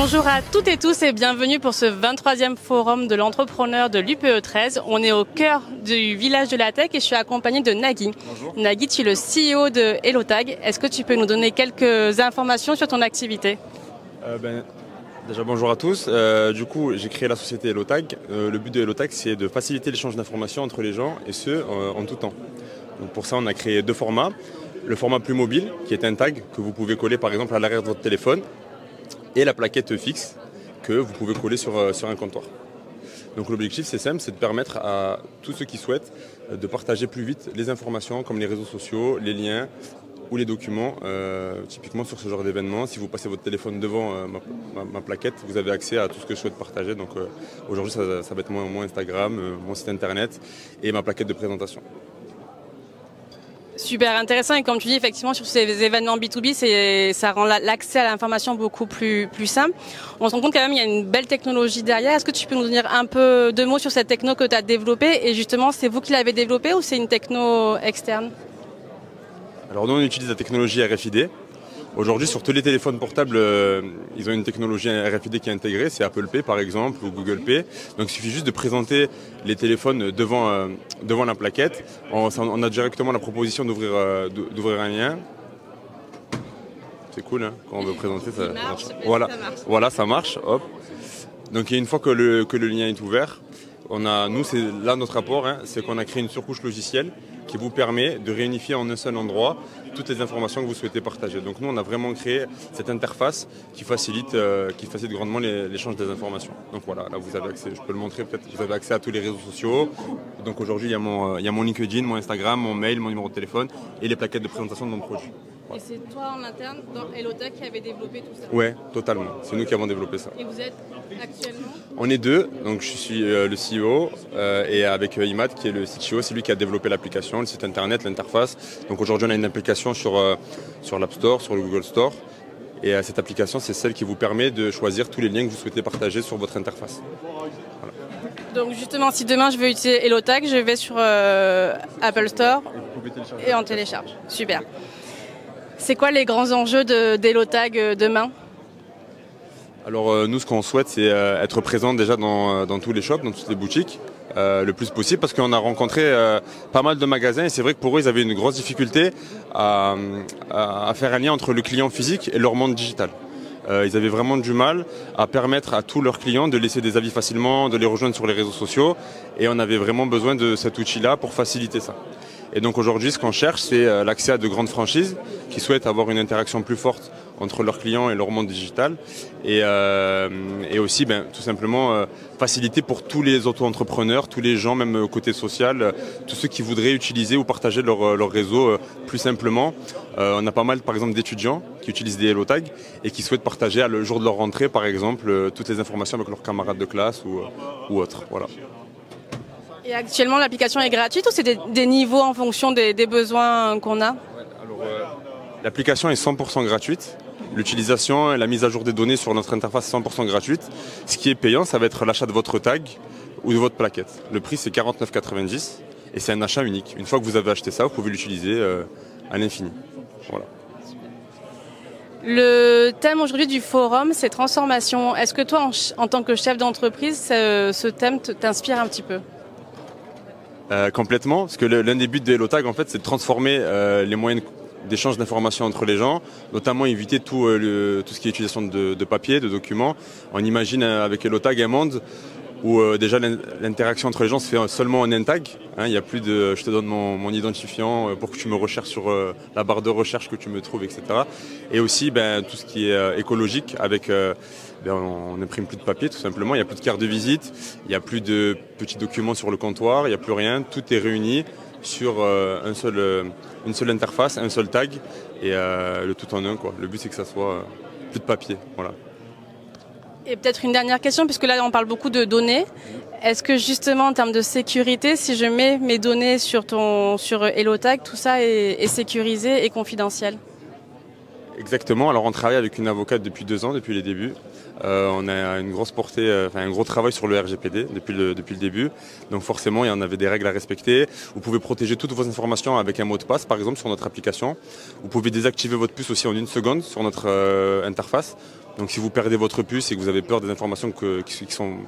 Bonjour à toutes et tous et bienvenue pour ce 23e forum de l'entrepreneur de l'UPE 13. On est au cœur du village de la tech et je suis accompagnée de Nagui. Bonjour. Nagui, tu es le CEO de Hellotag. Est-ce que tu peux nous donner quelques informations sur ton activité? Déjà bonjour à tous. Du coup, j'ai créé la société Hellotag. Le but de Hellotag, c'est de faciliter l'échange d'informations entre les gens et ce, en tout temps. Donc pour ça, on a créé deux formats. Le format plus mobile, qui est un tag que vous pouvez coller par exemple à l'arrière de votre téléphone, et la plaquette fixe que vous pouvez coller sur un comptoir. Donc l'objectif, c'est simple, c'est de permettre à tous ceux qui souhaitent de partager plus vite les informations comme les réseaux sociaux, les liens ou les documents, typiquement sur ce genre d'événement. Si vous passez votre téléphone devant ma plaquette, vous avez accès à tout ce que je souhaite partager. Donc aujourd'hui, ça va être mon Instagram, mon site internet et ma plaquette de présentation. Super intéressant et comme tu dis, effectivement, sur ces événements B2B, ça rend l'accès à l'information beaucoup plus simple. On se rend compte quand même qu'il y a une belle technologie derrière. Est-ce que tu peux nous dire un peu de mots sur cette techno que tu as développée et justement, c'est vous qui l'avez développée ou c'est une techno externe? Alors nous, on utilise la technologie RFID. Aujourd'hui, sur tous les téléphones portables, ils ont une technologie RFID qui est intégrée, c'est Apple Pay par exemple ou Google Pay. Donc il suffit juste de présenter les téléphones devant la plaquette. On a directement la proposition d'ouvrir un lien. C'est cool, hein, quand on veut présenter ça. Voilà, ça marche. Hop. Donc une fois que le lien est ouvert, c'est là notre apport, hein, c'est qu'on a créé une surcouche logicielle qui vous permet de réunifier en un seul endroit toutes les informations que vous souhaitez partager. Donc nous, on a vraiment créé cette interface qui facilite grandement l'échange des informations. Donc voilà, là vous avez accès, je peux le montrer peut-être, vous avez accès à tous les réseaux sociaux. Donc aujourd'hui, il y a mon LinkedIn, mon Instagram, mon mail, mon numéro de téléphone et les plaquettes de présentation de mon produit. Voilà. Et c'est toi en interne dans Hellotag qui avait développé tout ça? Ouais, totalement. C'est nous qui avons développé ça. Et vous êtes actuellement? On est deux, donc je suis le CEO et avec Imad qui est le CTO, c'est lui qui a développé l'application, le site internet, l'interface. Donc aujourd'hui on a une application sur l'App Store, sur le Google Store. Et cette application, c'est celle qui vous permet de choisir tous les liens que vous souhaitez partager sur votre interface. Voilà. Donc justement, si demain je veux utiliser Hellotag, je vais sur Apple Store et on télécharge. Super. C'est quoi les grands enjeux d'Hellotag demain? Alors nous, ce qu'on souhaite, c'est être présent déjà dans tous les shops, dans toutes les boutiques, le plus possible, parce qu'on a rencontré pas mal de magasins et c'est vrai que pour eux, ils avaient une grosse difficulté à faire un lien entre le client physique et leur monde digital. Ils avaient vraiment du mal à permettre à tous leurs clients de laisser des avis facilement, de les rejoindre sur les réseaux sociaux et on avait vraiment besoin de cet outil-là pour faciliter ça. Et donc aujourd'hui, ce qu'on cherche, c'est l'accès à de grandes franchises qui souhaitent avoir une interaction plus forte entre leurs clients et leur monde digital. Et aussi, tout simplement, faciliter pour tous les auto-entrepreneurs, tous les gens, même côté social, tous ceux qui voudraient utiliser ou partager leur réseau plus simplement. On a pas mal, par exemple, d'étudiants qui utilisent des Hellotag et qui souhaitent partager le jour de leur rentrée, par exemple, toutes les informations avec leurs camarades de classe ou autres. Voilà. Et actuellement, l'application est gratuite ou c'est des niveaux en fonction des besoins qu'on a? L'application est 100% gratuite. L'utilisation et la mise à jour des données sur notre interface est 100% gratuite. Ce qui est payant, ça va être l'achat de votre tag ou de votre plaquette. Le prix, c'est 49,90 et c'est un achat unique. Une fois que vous avez acheté ça, vous pouvez l'utiliser à l'infini. Voilà. Le thème aujourd'hui du forum, c'est transformation. Est-ce que toi, en tant que chef d'entreprise, ce thème t'inspire un petit peu? Complètement, parce que l'un des buts de Hellotag, en fait, c'est de transformer les moyens d'échange d'informations entre les gens, notamment éviter tout ce qui est utilisation de papier, de documents. On imagine avec Hellotag un monde où déjà l'interaction entre les gens se fait seulement en un tag. Hein, il n'y a plus de je te donne mon identifiant pour que tu me recherches sur la barre de recherche que tu me trouves, etc. Et aussi tout ce qui est écologique avec on n'imprime plus de papier tout simplement, il n'y a plus de carte de visite, il n'y a plus de petits documents sur le comptoir, il n'y a plus rien, tout est réuni sur une seule interface, un seul tag et le tout en un, quoi. Le but c'est que ça soit plus de papier, voilà. Et peut-être une dernière question, puisque là on parle beaucoup de données. Est-ce que justement en termes de sécurité, si je mets mes données sur Hellotag, tout ça est sécurisé et confidentiel? Exactement, alors on travaille avec une avocate depuis 2 ans, depuis les débuts. On a une grosse portée, un gros travail sur le RGPD depuis le début. Donc forcément, il y en avait des règles à respecter. Vous pouvez protéger toutes vos informations avec un mot de passe, par exemple sur notre application. Vous pouvez désactiver votre puce aussi en 1 seconde sur notre interface Donc si vous perdez votre puce et que vous avez peur des informations qui sont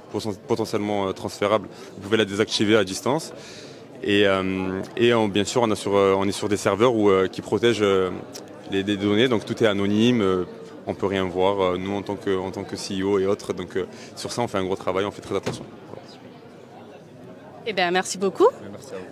potentiellement transférables, vous pouvez la désactiver à distance. Et bien sûr, on est sur des serveurs qui protègent les données, donc tout est anonyme, on ne peut rien voir, nous en tant que CEO et autres. Donc sur ça, on fait un gros travail, on fait très attention. Voilà. Eh bien, merci beaucoup. Merci à vous.